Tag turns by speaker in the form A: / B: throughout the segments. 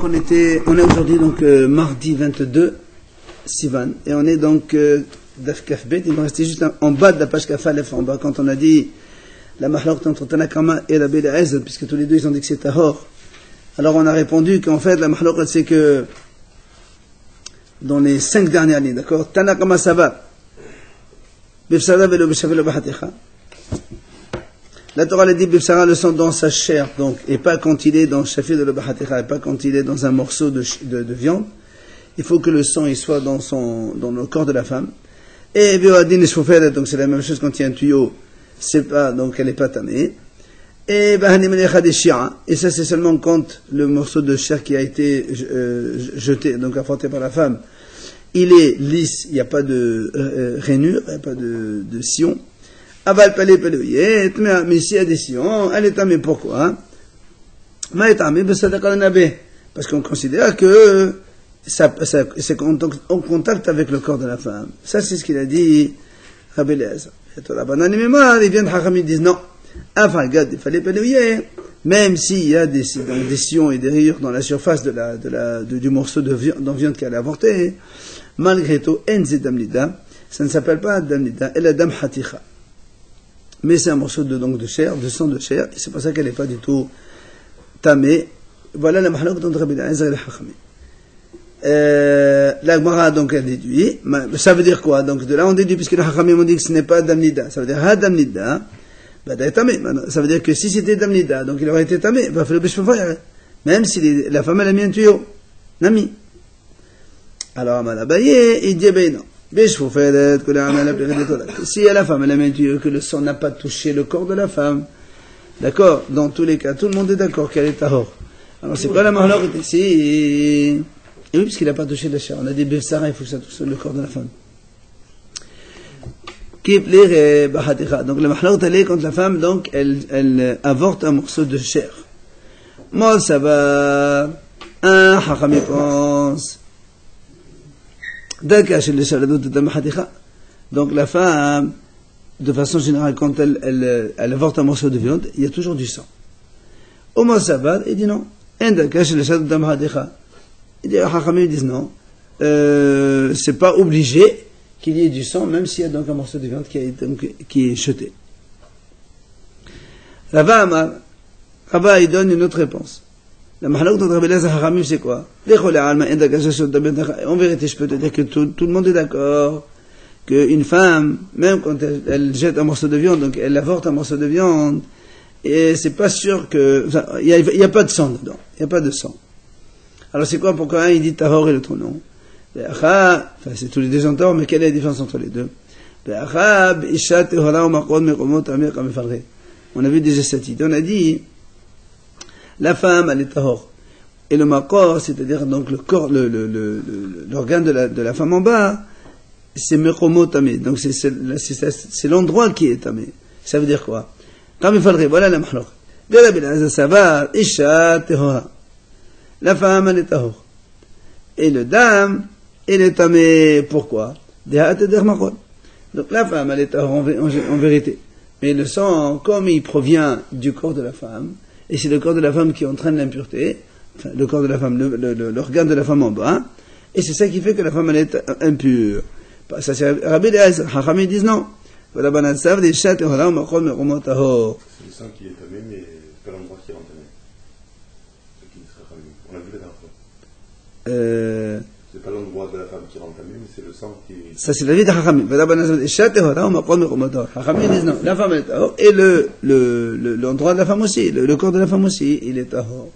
A: on est aujourd'hui donc mardi 22 Sivan, et on est donc Daf Kaf Bet. Il nous restait juste en bas de la page Kaf Aleph, en bas, quand on a dit la mahlok entre Tanakama et Rabbi Eliezer, puisque tous les deux ils ont dit que c'est Tahor. Alors on a répondu qu'en fait la mahlok c'est que dans les 5 dernières lignes, d'accord, Tanakama Saba Bifsara velo Bishavelo Bahatecha. La Torah l'a dit, Bifsara le sang dans sa chair, donc, et pas quand il est dans Shafir de l'Obahatecha, et pas quand il est dans un morceau de viande. Il faut que le sang il soit dans le corps de la femme. Et Bioadin et Shfoferet, donc c'est la même chose quand il y a un tuyau, c'est pas, donc elle n'est pas tamée. Et Bahanimelecha des Shira, et ça c'est seulement quand le morceau de chair qui a été jeté, donc apporté par la femme, il est lisse, il n'y a pas de rainure, il n'y a pas de sillon. Aval palé palé, mais s'il y a des sillons, elle est tamée. Pourquoi? Parce qu'on considère que c'est en contact avec le corps de la femme. Ça, c'est ce qu'il a dit Rabbi Eliezer. Et toi, la banane mémoire, ils viennent Hachamim, ils disent non. Il fallait palé, même s'il y a des sillons et des rayures dans la surface du morceau de viande qu'elle a avorté, malgré tout, enze damnida, ça ne s'appelle pas damnida, elle a dam haticha. Mais c'est un morceau de chair, de sang de chair, et c'est pour ça qu'elle n'est pas du tout tamée. Voilà la mahlok dont Rabbi Eliezer et les Hachamim. La Gemara donc elle déduit, ça veut dire quoi? Donc de là on déduit, puisque les Hachamim ont dit que ce n'est pas damnida, ça veut dire ha damnida, tamé. Ça veut dire que si c'était damnida, donc il aurait été tamé, même si la femme elle a mis un tuyau, nami. Alors Amal Abaye, il dit ben non. Si la femme elle a mis un tuyau, que le sang n'a pas touché le corps de la femme, d'accord, dans tous les cas, tout le monde est d'accord qu'elle est tahor. Alors c'est quoi la mahlok ici? Et oui, puisqu'il n'a pas touché la chair. On a dit Befsara, il faut que ça touche le corps de la femme. Donc la mahlok elle est quand la femme, donc, elle avorte un morceau de chair. Moi ça va, un hachami pense. Donc la femme, de façon générale, quand elle avorte un morceau de viande, il y a toujours du sang. Au moins ça va, il dit non. Il dit, ils disent non. C'est pas obligé qu'il y ait du sang, même s'il y a donc un morceau de viande qui est jeté. Rava il donne une autre réponse. La mahlok de Rabbi Eliezer Hachamim, c'est quoi? En vérité, je peux te dire que tout le monde est d'accord qu'une femme, même quand elle jette un morceau de viande, donc elle avorte un morceau de viande, et c'est pas sûr que, il y a pas de sang dedans, il y a pas de sang. Alors c'est quoi? Pourquoi un il dit tahor et l'autre non? C'est tous les deux en tort, mais quelle est la différence entre les deux? On a vu déjà cette idée, on a dit la femme, elle est tahor. Et le makor, c'est-à-dire donc le corps, l'organe de la femme en bas, c'est mechomo tamé. Donc c'est l'endroit qui est tamé. Ça veut dire quoi? Comme il faudrait, voilà la mahlok. La femme, elle est tahor. Et le dame, elle est tamé. Pourquoi? Donc la femme, elle est tahor en vérité. Mais le sang, comme il provient du corps de la femme, et c'est le corps de la femme qui entraîne l'impureté, enfin, le corps de la femme, l'organe de la femme en bas, et c'est ça qui fait que la femme elle est impure. Ça c'est Rabbi Eliezer. Hachamim disent non. C'est le sang qui est
B: tamé, mais c'est pas l'endroit qui est entamé. Ce qui serait Hachamim. On l'a vu la dernière fois. C'est pas l'endroit de la femme qui est entamé, mais c'est le sang qui est...
A: Ça c'est la vie de Hachamim. Hachamim disent non. La femme est tahor, et l'endroit de la femme aussi, le corps de la femme aussi, il est tahor.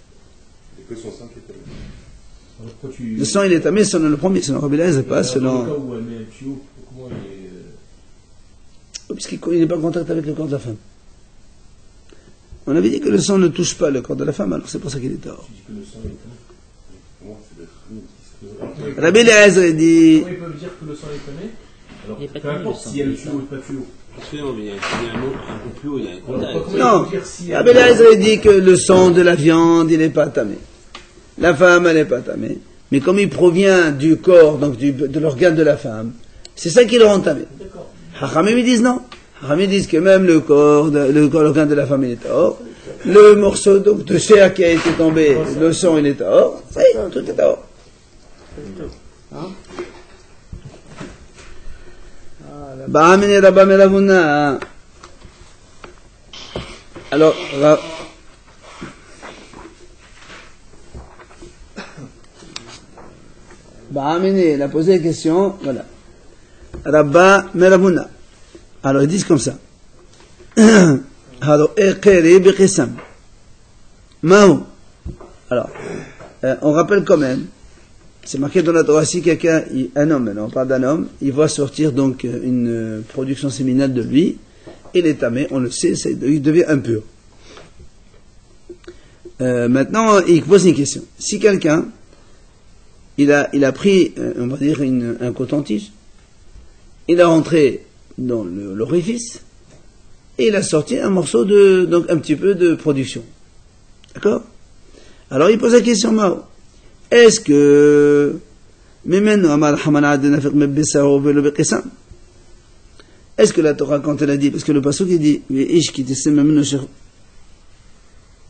B: Et que son sang qui est tamé.
A: Le sang il est tamé selon le premier, selon Rabbi Eliezer, pas selon...
C: Dans le cas où elle met un tuyau, comment il est...
A: Puisqu'il n'est pas en contact avec le corps de la femme. On avait dit que le sang ne touche pas le corps de la femme, alors c'est pour ça qu'il est tahor.
C: Tu dis que le sang est tamé.
A: Rabbi Eliezer dit...
C: Comment ils peuvent dire que le sang est tamé? Alors, peu importe s'il y a le tuyau ou pas de tuyau.
D: Absolument, mais il y a un peu plus haut, il y a un contact.
A: Non, Rabbi Eliezer dit que le sang de la viande, il n'est pas tamé. La femme, elle n'est pas tamée. Mais comme il provient du corps, donc de l'organe de la femme, c'est ça qui le rend tamé. Hachamim, ils disent non. Hachamim disent que même l'organe de la femme, il est tahor. le morceau donc, de chair qui a été tombé, le sang il est à or, ça y est, tout est à or. Ba'amini Rabba Meravuna. Alors, Ba'amini, il a posé la question, voilà. Rabba Meravuna. Alors, ils disent comme ça. Alors, alors, on rappelle quand même, c'est marqué dans la Torah, si quelqu'un, un homme, on parle d'un homme, il voit sortir donc une production séminale de lui, il est tamé, on le sait, il devient impur. Maintenant, il pose une question. Si quelqu'un, il a pris, on va dire, un coton-tige, il a rentré dans l'orifice, et il a sorti un morceau donc un petit peu de production. D'accord? Alors il pose la question, Mao. Est-ce que, est-ce que la Torah, quand elle a dit, parce que le pasuk il dit,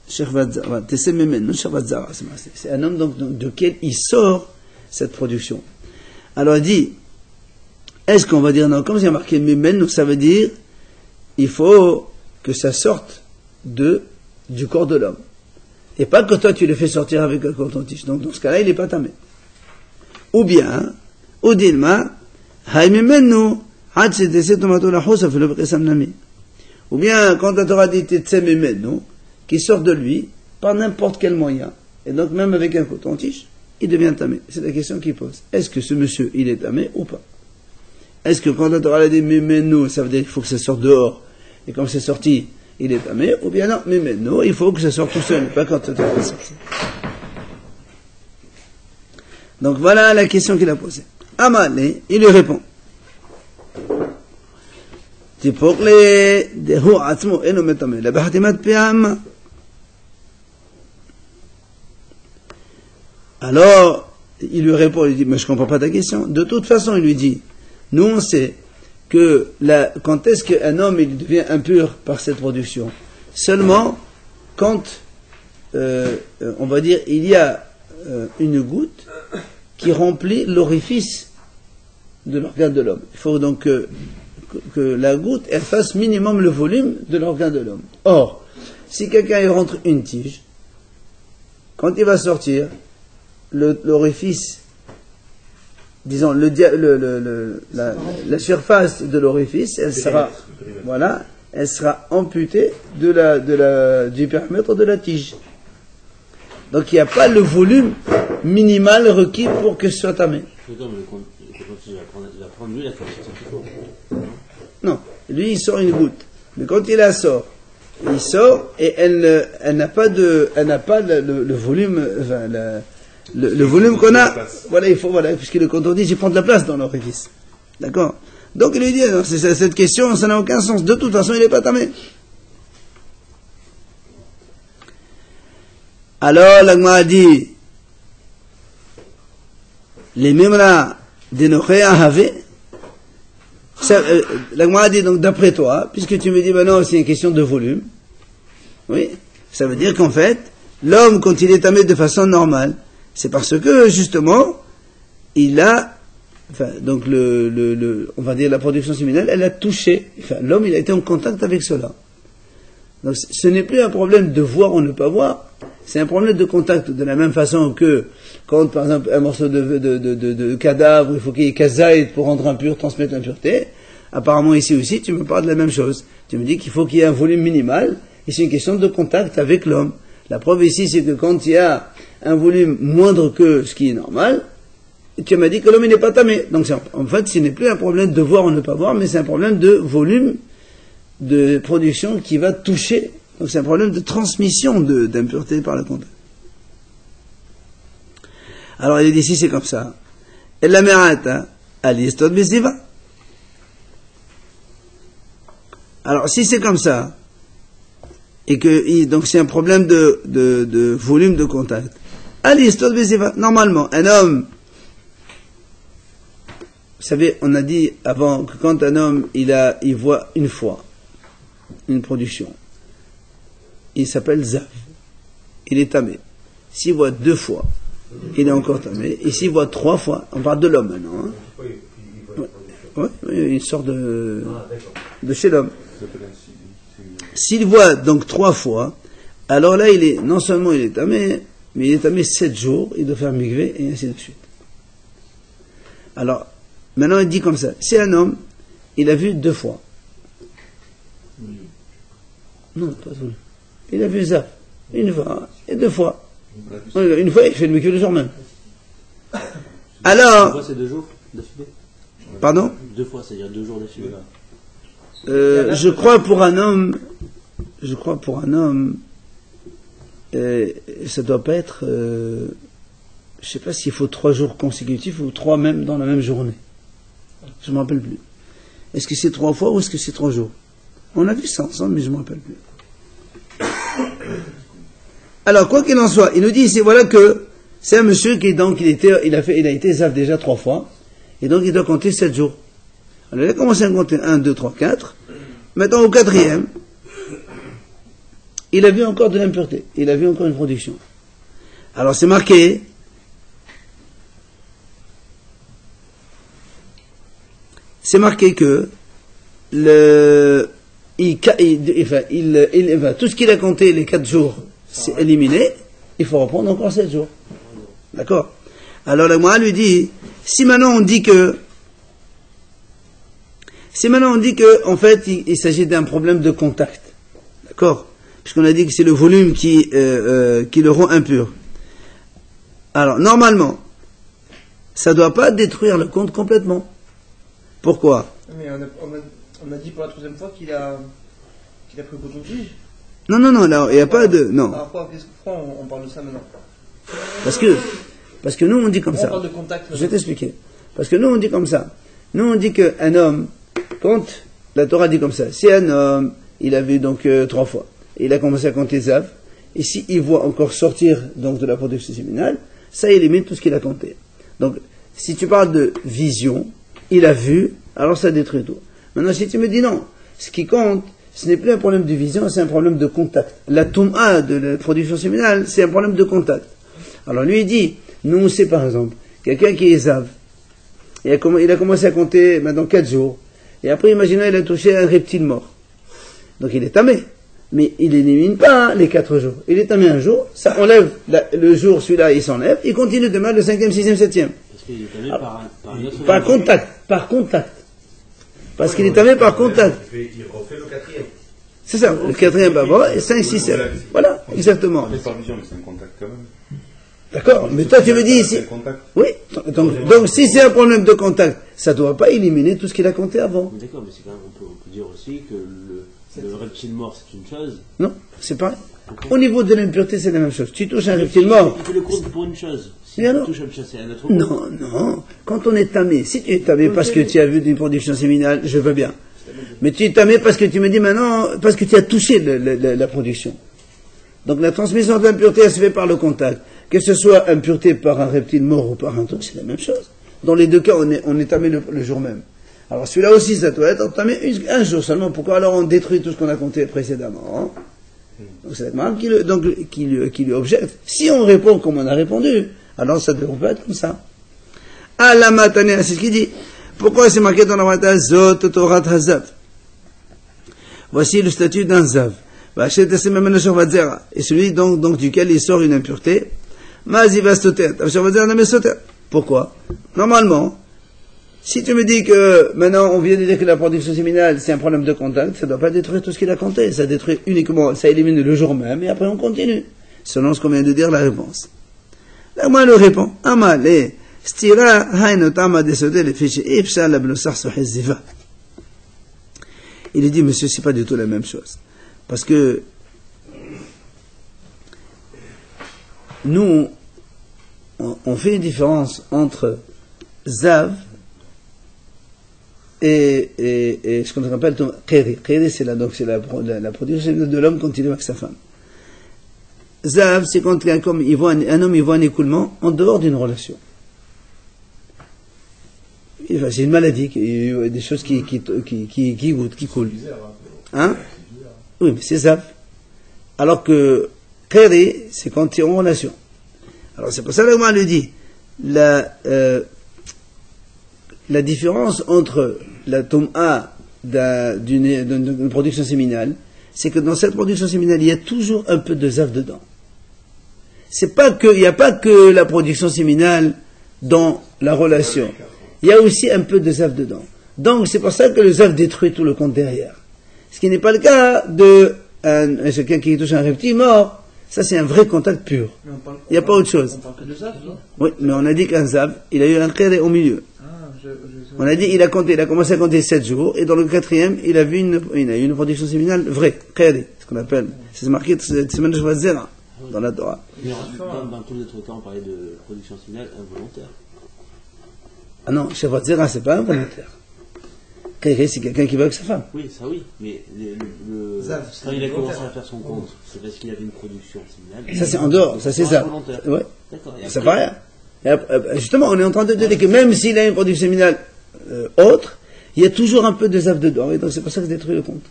A: c'est un homme donc de quel il sort cette production. Alors il dit, est-ce qu'on va dire, non, comme c'est marqué Memenu, ça veut dire, il faut que ça sorte du corps de l'homme. Et pas que toi tu le fais sortir avec un coton-tige. Donc dans ce cas-là, il n'est pas tamé. Ou bien, ou bien, quand la Torah dit qui sort de lui par n'importe quel moyen, et donc même avec un coton-tige, il devient tamé. C'est la question qu'il pose. Est-ce que ce monsieur, il est tamé ou pas? Est-ce que quand la Torah a dit ça veut dire qu'il faut que ça sorte dehors, et comme c'est sorti, il est tamé, ou bien non, il faut que ça sorte tout seul, pas quand la Torah est sortie. Donc voilà la question qu'il a posée. Amalé, il lui répond. Alors, il lui répond, il dit, mais je ne comprends pas ta question. De toute façon, il lui dit, nous on sait que quand est-ce qu'un homme il devient impur par cette production? Seulement quand, on va dire, il y a une goutte qui remplit l'orifice de l'organe de l'homme. Il faut donc que la goutte elle fasse minimum le volume de l'organe de l'homme. Or, si quelqu'un il rentre une tige, quand il va sortir, l'orifice, disons, la surface de l'orifice, elle sera amputée du périmètre de la tige. Donc il n'y a pas le volume minimal requis pour que ce soit tamé. Non, lui il sort une goutte. Mais quand il la sort, il sort et elle n'a pas le volume, enfin, le volume qu'on a, puisque le coton-tige il prend de la place dans l'orifice. D'accord? Donc il lui dit, non, cette question, ça n'a aucun sens. De toute façon, il n'est pas tamé. Alors, l'Agma a dit, les Mimra d'Enoché Ahavé, l'Agma a dit, donc d'après toi, puisque tu me dis, non, c'est une question de volume, oui, ça veut dire qu'en fait, l'homme, quand il est tamé de façon normale, c'est parce que, justement, il a, donc on va dire la production séminale, elle a touché, l'homme, il a été en contact avec cela. Donc, ce n'est plus un problème de voir ou ne pas voir, c'est un problème de contact, de la même façon que, quand, par exemple, un morceau de cadavre, il faut qu'il y ait kazaïd pour rendre impur, transmettre l'impureté, apparemment ici aussi, tu me parles de la même chose. Tu me dis qu'il faut qu'il y ait un volume minimal, et c'est une question de contact avec l'homme. La preuve ici, c'est que quand il y a un volume moindre que ce qui est normal, tu m'as dit que l'homme n'est pas tamé. Donc en fait, ce n'est plus un problème de voir ou ne pas voir, mais c'est un problème de volume de production qui va toucher. Donc c'est un problème de transmission d'impureté par le contact. Alors il dit ici, c'est comme ça. Et la merata, al-yistod b'ziva. Alors si c'est comme ça, et que donc c'est un problème de volume de contact. Normalement, un homme, vous savez, on a dit avant que quand un homme il voit une fois une production, il s'appelle Zav. Il est tamé. S'il voit 2 fois, il est encore tamé. Et s'il voit 3 fois, on parle de l'homme maintenant. Hein. Ouais, il sort de chez l'homme. S'il voit donc 3 fois, alors là, non seulement il est tamé, mais il est tamé 7 jours, il doit faire migvé, et ainsi de suite. Alors, maintenant il dit comme ça, c'est un homme, il a vu 2 fois. Non, pas tout. Il a vu ça, 1 fois, et 2 fois. 1 fois, il fait le migvé le jour même. Alors...
D: 2 fois, c'est 2 jours d'affilée.
A: Pardon?
D: 2 fois, c'est-à-dire 2 jours d'affilée.
A: Je crois pour un homme, ça doit pas être, je sais pas s'il faut 3 jours consécutifs ou 3 même dans la même journée. Je ne me rappelle plus. Est-ce que c'est 3 fois ou est-ce que c'est 3 jours? On a vu ça ensemble, mais je ne me rappelle plus. Alors, quoi qu'il en soit, il nous dit ici, voilà que c'est un monsieur qui, donc, il a été zaf déjà 3 fois, et donc il doit compter 7 jours. Alors, il a commencé à compter 1, 2, 3, 4. Maintenant, au 4e, il a vu encore de l'impureté. Il a vu encore une production. Alors, c'est marqué, que tout ce qu'il a compté les 4 jours, c'est éliminé, il faut reprendre encore 7 jours. D'accord? Alors, la Gemara lui dit, si maintenant on dit que, en fait, il s'agit d'un problème de contact. D'accord? Puisqu'on a dit que c'est le volume qui le rend impur. Alors, normalement, ça ne doit pas détruire le compte complètement. Pourquoi?
E: Mais on a dit pour la 3e fois qu'il a pris le coton tige.
A: Non, là, il n'y a pas de... Non.
E: Alors pourquoi on parle de ça maintenant?
A: Parce que nous, on dit comme ça.
E: On parle de contact.
A: Je vais t'expliquer. Parce que nous, on dit comme ça. Nous, on dit qu'un homme, quand la Torah dit comme ça, si un homme, il a vu donc 3 fois, et il a commencé à compter Zav, et s'il voit encore sortir donc de la production séminale, ça élimine tout ce qu'il a compté. Donc, si tu parles de vision, il a vu, alors ça détruit tout. Maintenant, si tu me dis non, ce qui compte, ce n'est plus un problème de vision, c'est un problème de contact. La Toum'a de la production séminale, c'est un problème de contact. Alors lui, il dit, nous, on sait par exemple, quelqu'un qui est Zav, il a commencé à compter maintenant 4 jours, et après, imaginons, il a touché un reptile mort. Donc il est tamé. Mais il n'élimine pas les 4 jours. Il est tamé un jour, ça enlève le jour, celui-là, il s'enlève, il continue demain le 5e, 6e, 7e.
D: Parce qu'il est tamé
A: par contact. Parce qu'il est tamé par contact.
B: Il refait le 4e.
A: C'est ça, le 4e baba, et 5, 6, 7. Voilà, exactement.
B: Mais par vision, c'est un contact quand même.
A: D'accord, mais toi tu me dis ici. Oui, donc si c'est un problème de contact, ça ne doit pas éliminer tout ce qu'il a compté avant.
D: D'accord, mais c'est quand même, on peut dire aussi que le reptile mort c'est une chose.
A: Non, c'est pareil. Au niveau de l'impureté, c'est la même chose. Tu touches un reptile mort.
D: Il fait le compte pour une chose. Si
A: tu
D: touches une chose, c'est un autre.
A: Non. Quand on est tamé, si tu es tamé parce que tu as vu une production séminale, je veux bien. Mais tu es tamé parce que tu me dis maintenant, parce que tu as touché la production. Donc la transmission de l'impureté, elle se fait par le contact. Que ce soit impureté par un reptile mort ou par un truc, c'est la même chose. Dans les 2 cas, on est tamé le jour même. Alors celui-là aussi, ça doit être tamé un jour seulement. Pourquoi alors on détruit tout ce qu'on a compté précédemment, hein? Donc c'est la qui lui objecte. Si on répond comme on a répondu, alors ça ne devrait pas être comme ça. À la matanée, c'est ce qu'il dit. Pourquoi c'est marqué dans la matanée Zot Torat Hazav? Voici le statut d'un Zav. Et celui donc duquel il sort une impureté. Pourquoi? Normalement, si tu me dis que maintenant on vient de dire que la production séminale c'est un problème de contact, ça ne doit pas détruire tout ce qu'il a compté, ça détruit uniquement, ça élimine le jour même et après on continue, selon ce qu'on vient de dire la réponse. Là moi le répond, Amale, stira hainot ama desote le fiche ifsha la blosar sohiziva. Il dit monsieur c'est pas du tout la même chose, parce que nous on fait une différence entre Zav et ce qu'on appelle Qeri. Qeri, c'est la production de l'homme quand il est avec sa femme. Zav, c'est quand un homme il voit un écoulement en dehors d'une relation. C'est une maladie, des choses qui goûtent, qui coulent. Hein? Oui, mais c'est Zav. Alors que Khayri, c'est quand tu es en relation. Alors c'est pour ça que l'Agma lui dit, la différence entre la Tom'a d'une production séminale, c'est que dans cette production séminale, il y a toujours un peu de Zav dedans. C'est pas que, il n'y a pas que la production séminale dans la relation. Il y a aussi un peu de Zav dedans. Donc c'est pour ça que le Zav détruit tout le compte derrière. Ce qui n'est pas le cas de quelqu'un qui touche un reptile mort. Ça c'est un vrai contact pur. Il n'y a pas autre chose.
E: On parle que de Zav, non?
A: Oui, mais on a dit qu'un Zav, il a eu un Khayri au milieu. On a dit, il a commencé à compter 7 jours, et dans le 4e, il a eu une production séminale vraie, Khayri, ce qu'on appelle. C'est marqué Tsman Shvat Zera dans la Torah.
D: Mais dans tous les autres cas, on parlait de production séminale involontaire.
A: Ah non, Shvat Zera, c'est pas involontaire. Khayri, c'est quelqu'un qui veut avec sa femme.
D: Oui, ça oui, mais quand il a commencé à faire son compte, c'est parce qu'il avait une production séminale.
A: Ça c'est en dehors, ça c'est ça. Ouais.
D: D'accord.
A: Ça paraît rien. Justement, on est en train de dire que même s'il a une production séminale autre, il y a toujours un peu de Zav dedans, et donc c'est pour ça que ça détruit le compte.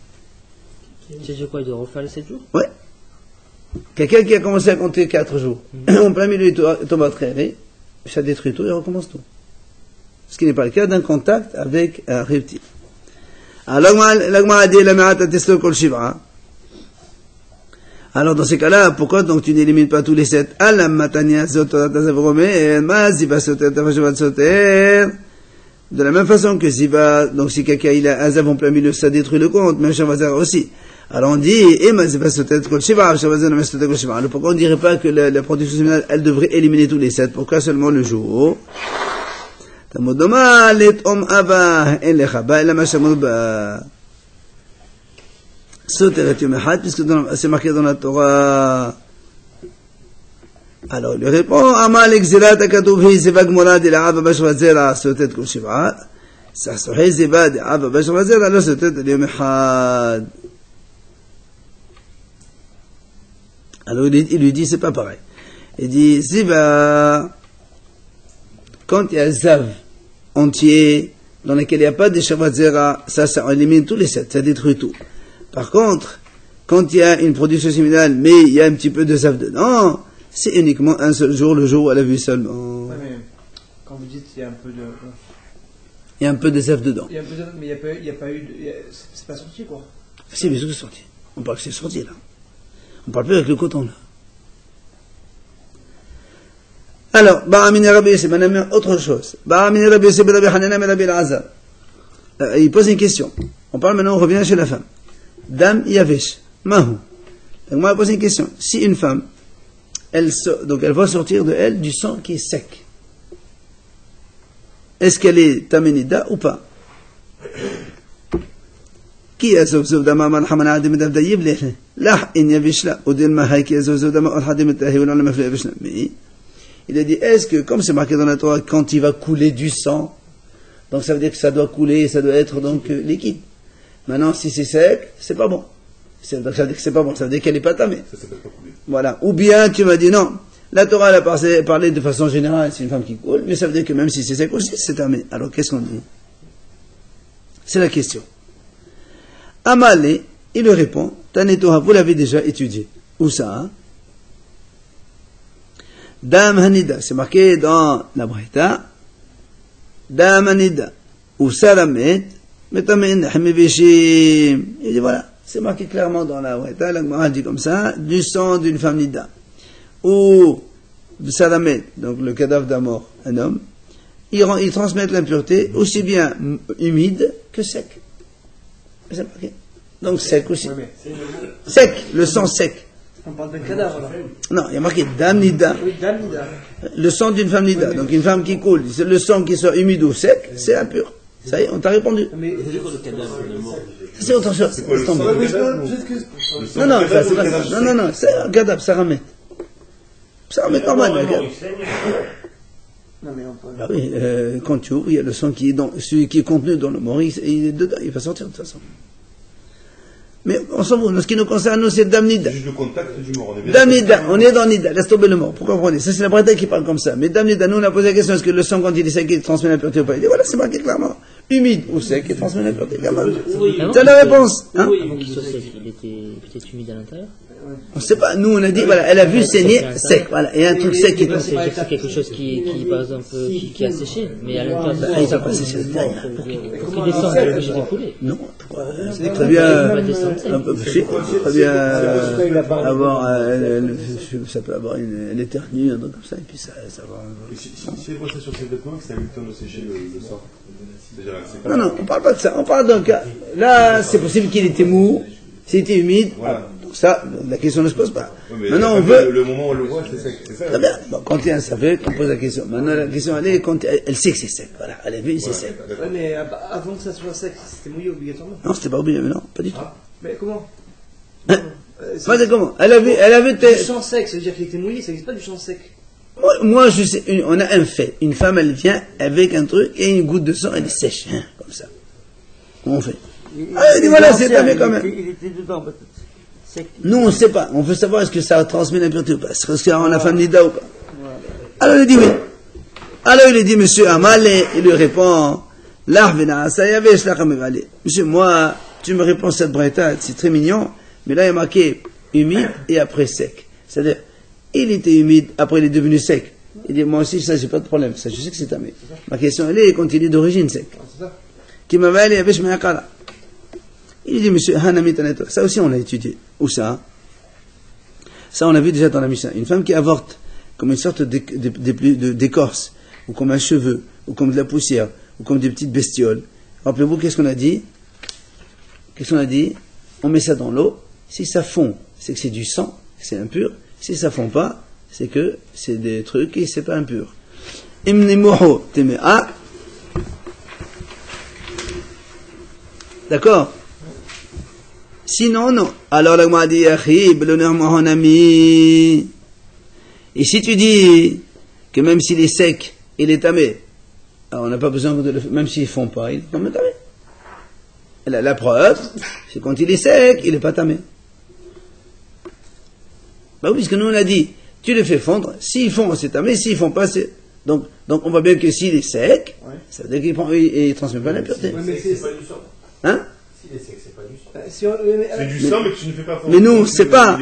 F: C'est quoi, il doit refaire les 7 jours?
A: Ouais. Quelqu'un qui a commencé à compter 4 jours, en plein milieu, il tombe à Khayri, ça détruit tout et recommence tout. Ce qui n'est pas le cas d'un contact avec un reptile. Alors, l'Agma a dit, la Ma'at Ateslo Kol Shiv'a. Alors, dans ces cas-là, pourquoi donc tu n'élimines pas tous les 7? Alam Matania Zotot Azavromé, Ma Ziva Soter, Tafashavat Soter. De la même façon que Ziva, donc si quelqu'un il a un Zav en plein milieu, ça détruit le compte, mais un Shavazar aussi. Alors on dit, Ema Ziva Soter Kol Shiva, Shavazar Nama Soter Kol Shiva. Alors pourquoi on ne dirait pas que la production séminale, elle devrait éliminer tous les 7? Pourquoi seulement le jour? Tamodoma, Let Om Ava, En Lechaba, Elama Shamudba. Puisque c'est marqué dans la Torah. Alors il lui répond, Amal Exilat Akatouvi Ziva Gmora de la Ava Bashvazera Sotet Kol Shiva. Ça serait Ziva de Ava Bashvazera, alors Sotet Yom Echad. Alors il lui dit, c'est pas pareil. Il dit, Ziva, quand il y a un Zav entier, dans lequel il n'y a pas de Shavazera, ça élimine tous les 7, ça détruit tout. Par contre, quand il y a une production séminale, mais il y a un petit peu de Zav dedans, c'est uniquement un seul jour, le jour où elle a vu seulement.
E: Ouais, mais quand vous dites qu'il y a un peu de.
A: Il y a un peu de Zav dedans.
E: Il y a un peu de. Mais il n'y a pas eu. C'est pas sorti, quoi.
A: C'est bien sûr que c'est sorti. On parle que c'est sorti, là. On parle plus avec le coton, là. Alors, Ba'amini Rabbi Yosef, maintenant, autre chose. Ba'amini Rabbi Yosef, Rabbi Hanina, Rabbi Elazar. Il pose une question. On parle maintenant, on revient chez la femme. Dam Yavesh, Mahu. Donc, moi, je pose une question. Si une femme, donc elle va sortir de elle du sang qui est sec, est-ce qu'elle est Tamenida ou pas? Qui a Zov Dama Man Hamana Adim Davdayib Leh? Lah, in Yavesh la, Odin Mahai qui a Zov Dama Al Hadim Tahi, ou non, le Mafle Yavesh la. Mais, il a dit, est-ce que, comme c'est marqué dans la Torah, quand il va couler du sang, donc ça veut dire que ça doit couler, ça doit être donc liquide. Maintenant, si c'est sec, c'est pas bon. Donc ça veut dire que c'est pas bon, ça veut dire qu'elle est pas tamée.
B: Ça s'appelle pas couler.
A: Voilà. Ou bien, tu m'as dit non. La Torah, elle a parlé de façon générale, c'est une femme qui coule, mais ça veut dire que même si c'est sec aussi, c'est tamé. Alors, qu'est-ce qu'on dit? C'est la question. Amalé, il lui répond, Tanetoha, vous l'avez déjà étudié. Où ça, hein? Dam Hanida, c'est marqué dans la Breta. Dam Hanida, ou Salamet, Metamen Hamivishim. Il dit voilà, c'est marqué clairement dans la Breta, la Gemara dit comme ça, du sang d'une femme Nida. Ou Salamet, donc le cadavre d'un mort, un homme, ils transmettent l'impureté aussi bien humide que sec. C'est marqué. Donc sec aussi. Sec, le sang sec.
E: On parle d'un cadavre, là.
A: Non, il y a marqué Dam Nida.
E: Oui, Dam Nida.
A: Le sang d'une femme Nida. Donc une femme qui coule, c'est le sang qui soit humide ou sec, c'est impur. Ça y est, on t'a répondu.
E: Mais
D: C'est quoi le cadavre de mort?
A: C'est autre chose.
B: C'est quoi le sang?
A: Non, c'est un cadavre, ça ramène. Ça ramène normal, le cadavre.
E: non, mais on peut.
A: Ah oui, quand tu ouvres, il y a le sang qui est celui qui est contenu dans le mort, il est dedans, il va sortir de toute façon. Mais on s'en fout, ce qui nous concerne, nous, c'est Dam Nida.
B: Juste le contact du mort, on est bien.
A: Dam Nida, on est dans Nida, laisse tomber le mort. Pourquoi vous prenez? Ça, c'est la Bretagne qui parle comme ça. Mais Dam Nida, nous, on a posé la question, est-ce que le sang, quand il est sec, il transmet l'impureté ou pas? Il dit, voilà, c'est marqué clairement. Humide ou sec, il transmet l'impureté, clairement. C'est la réponse, hein?
F: Avant qu'il soit sec, il était peut-être humide à l'intérieur.
A: On ne sait pas. Nous, on a dit, voilà, elle a vu saigner sec. Voilà, il y a un truc sec qui tombe.
F: C'est quelque chose qui, par exemple, qui a séché, mais à même temps,
A: il va pas sécher.
F: Pour qu'il descende, il est obligé d'écouler.
A: Non. C'est très bien. Très bien avoir, ça peut avoir une éternue, un truc comme ça, et puis ça va.
B: Si elle voit ça sur ses vêtements, que c'est un temps de sécher le sang.
A: Non, on parle pas de ça. On parle d'un cas. Là, c'est possible qu'il était mou, s'il était humide.
B: Voilà.
A: Donc ça, la question ne se pose pas.
B: Oui,
A: maintenant, on veut.
B: Le moment où on le voit, c'est sec. C'est ça.
A: Très bien. Bon, quand il y a un saveux, on pose la question. Maintenant, la question, quand elle sait que c'est sec. Voilà, elle a vu, c'est sec.
E: Ouais, mais avant que ça soit sec, c'était mouillé obligatoirement.
A: Non, c'était pas oublié, mais non, pas du tout.
E: Mais comment?
A: Pas de comment. Elle a vu
E: Du sang sec, ça veut dire qu'il était mouillé, ça n'existe pas du sang sec.
A: Moi, je sais, on a un fait. Une femme, elle vient avec un truc et une goutte de sang, elle est sèche, hein, comme ça. Comment on fait? Elle dit voilà, c'est tamé quand même.
D: Il était dedans, peut-être.
A: Nous, on ne sait pas. On veut savoir est-ce que ça transmet l'impureté ou pas. Est-ce que c'est en la femme nida ou pas. Alors il dit oui. Alors il dit, monsieur Amal, et il lui répond, monsieur, moi, tu me réponds cette braïta, c'est très mignon, mais là il y a marqué humide et après sec. C'est-à-dire, il était humide, après il est devenu sec. Il dit, moi aussi, ça, j'ai pas de problème. Ça, je sais que c'est tamé. Ma question, elle est quand il est d'origine sec. Qui m'a valé avec il dit, monsieur, ça aussi on l'a étudié. Où ça? Ça on l'a vu déjà dans la Mishnah. Une femme qui avorte comme une sorte d'écorce, ou comme un cheveu, ou comme de la poussière, ou comme des petites bestioles. Rappelez-vous, qu'est-ce qu'on a dit? On met ça dans l'eau. Si ça fond, c'est que c'est du sang, c'est impur. Si ça fond pas, c'est que c'est des trucs et c'est pas impur. D'accord? Sinon, non. Alors, la Gemara dit, mon ami. Et si tu dis que même s'il est sec, il est tamé, alors on n'a pas besoin de le faire, même s'ils ne font pas, il est quand même tamé. La preuve, c'est quand il est sec, il n'est pas tamé. Bah oui, puisque nous on a dit, tu le fais fondre, s'ils font, c'est tamé, s'ils ne font pas, c'est. Donc on voit bien que s'il est sec, ça veut dire qu'il ne transmet pas l'impureté.
C: Ouais, mais c'est pas du sang.
A: Hein?
C: S'il est sec, c'est pas du sang.
B: C'est du sang, mais que tu ne fais pas fondre.
A: Mais nous, c'est pas.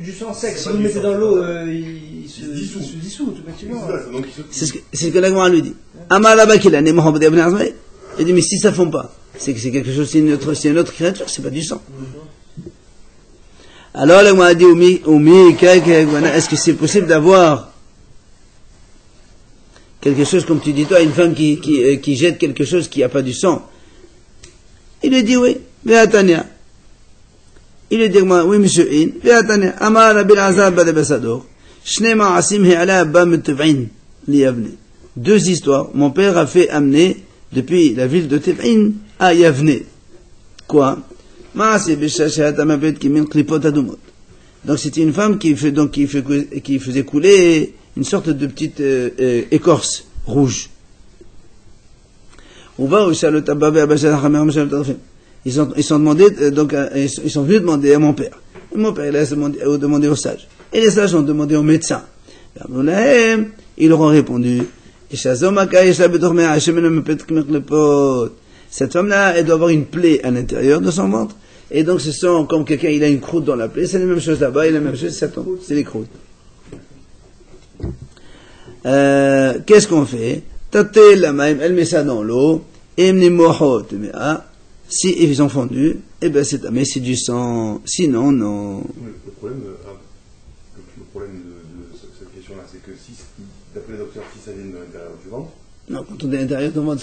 E: Du sang sec, si vous le mettez dans l'eau, il se dissout tout bêtement.
A: C'est ce que la Gemara lui dit. Il dit, mais si ça ne fond pas, c'est que c'est quelque chose, c'est une autre créature, c'est pas du sang. Alors la Gemara dit, est-ce que c'est possible d'avoir quelque chose, comme tu dis toi, une femme qui jette quelque chose qui n'a pas du sang? Il lui dit oui, Véatania. Il lui dit oui, monsieur In, Véatania, Amar Rabbi Azar Badabasador, Shnema Asim He'ala Bam Tev'in, Liyavne. Deux histoires. Mon père a fait amener depuis la ville de Tev'in à Yavne. Quoi? Ma'asi Bishashat Amabet Kimin Klipot Adumot. Donc c'était une femme qui faisait couler une sorte de petite écorce rouge. Ils sont venus demander à mon père. Et mon père, il a demandé aux sages. Et les sages ont demandé aux médecins. Ils leur ont répondu, cette femme-là, elle doit avoir une plaie à l'intérieur de son ventre. Et donc, ce sont comme quelqu'un, il a une croûte dans la plaie. C'est la même chose là-bas, et la même chose, ça tombe. C'est les croûtes. Qu'est-ce qu'on fait? Elle met ça dans l'eau. Si ils ont fondu, eh ben mais c'est du sang. Sinon, non.
B: Le problème de cette question-là, c'est que si, d'après les docteurs, si ça vient de l'intérieur du ventre.
A: Non, quand on dit l'intérieur du ventre,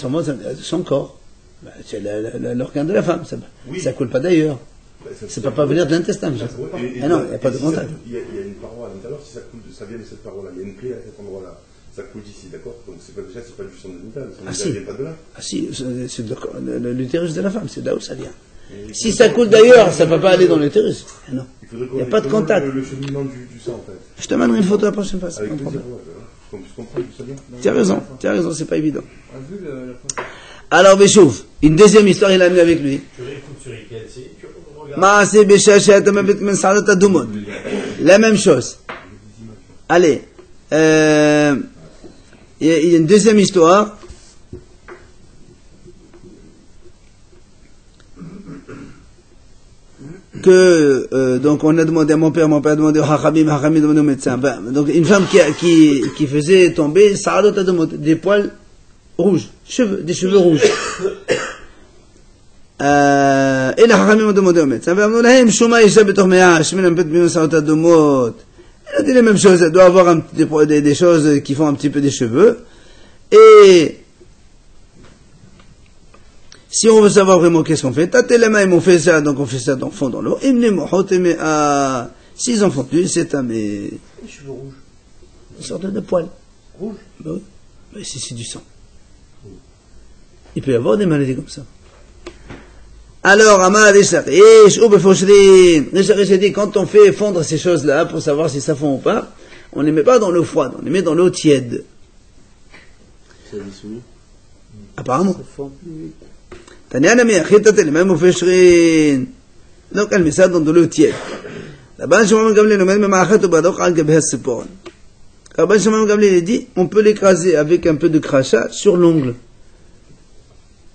A: son corps. Ben, c'est l'organe de la femme, ça ne coule pas d'ailleurs. Ça ne peut pas venir de l'intestin. Non, il n'y a pas de contact.
B: Il y a une paroi à l'intérieur, si ça coule, ça vient de cette paroi-là. Il y a une plaie à cet endroit-là. Ça coule d'ici, d'accord? Donc c'est pas du sang génital. Ça ne vient pas de là. Ah si, c'est l'utérus de la femme, c'est là où ça vient. Si ça coule d'ailleurs, ça ne peut pas aller dans l'utérus. Non. Il n'y a pas de contact. Le cheminement du sang, en fait.
A: Je te donnerai une photo la prochaine fois.
B: Avec plaisir, qu'on puisse comprendre d'où ça vient.
A: Tu as raison, c'est pas évident. Alors, Béchouf, une deuxième histoire, il a amené avec lui.
C: Tu réécoutes sur IPLC, tu regardes.
A: La même chose. Allez, il y a une deuxième histoire. que donc on a demandé à mon père a demandé au Hachamim a demandé au médecin. Donc une femme qui faisait tomber des poils rouges, des cheveux rouges. Et la Hachamim a demandé au médecin. Il a dit la même chose, elle doit avoir des choses qui font un petit peu des cheveux. Et si on veut savoir vraiment qu'est-ce qu'on fait, tâtez les mains, on fait ça, donc on fait ça dans le fond dans l'eau. S'ils en font plus, c'est un mais.
E: Les cheveux rouges.
A: Une sorte de poil.
E: Rouge?
A: Ben oui. Mais si c'est du sang. Il peut y avoir des maladies comme ça. Alors, Amar Rishakish, ou Befoshrin. Rishakish a dit, quand on fait fondre ces choses-là, pour savoir si ça fond ou pas, on ne les met pas dans l'eau froide, on les met dans l'eau tiède.
D: Ça dissout.
A: Apparemment.
D: Ça fond plus vite.
A: Tanyana miachitate les mêmes Befoshrin. Donc, elle met ça dans de l'eau tiède. Rabban Shimon Gamliel nous met Mamachat ou Badok al Gabeh Sipon. Rabban Shimon Gamliel dit, on peut l'écraser avec un peu de crachat sur l'ongle.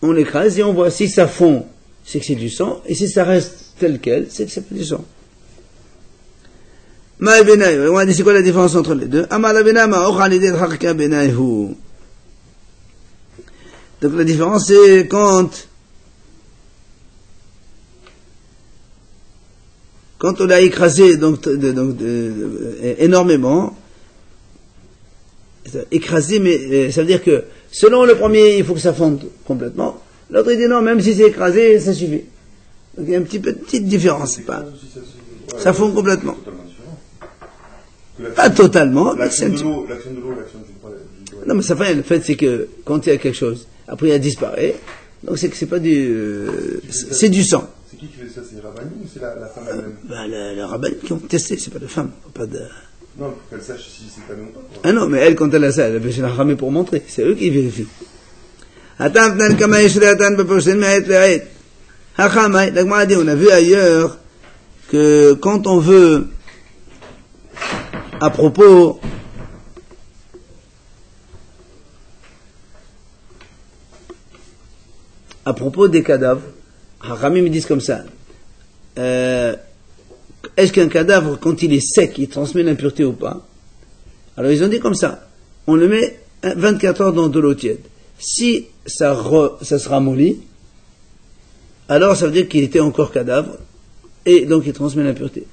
A: On l'écrase et on voit si ça fond, c'est que c'est du sang, et si ça reste tel quel, c'est que c'est pas du sang. On a dit c'est quoi la différence entre les deux? Donc la différence c'est quand on l'a écrasé énormément, écrasé, mais ça veut dire que selon le premier, il faut que ça fonde complètement. L'autre, il dit non, même si c'est écrasé, ça suffit. Donc il y a une petite différence. Ça fond complètement. Pas totalement.
B: L'action de l'eau, l'action du
A: non, mais ça fait, le fait, c'est que quand il y a quelque chose, après il disparaît, donc c'est que c'est pas c'est du sang.
B: C'est qui fait ça? C'est les rabbins ou c'est la femme elle-même?
A: Les rabbins qui ont testé, c'est pas de femme. Pas de...
B: Non, pour qu'elle sache si c'est tamé ou pas.
A: Ah non, mais elle, quand elle a ça, elle a chez la ramée pour montrer. C'est eux qui vérifient. On a vu ailleurs que quand on veut, à propos des cadavres, Haramim me disent comme ça. Est-ce qu'un cadavre, quand il est sec, il transmet l'impureté ou pas? Alors ils ont dit comme ça, on le met 24 heures dans de l'eau tiède. Si ça se ramollit, alors ça veut dire qu'il était encore cadavre, et donc il transmet l'impureté.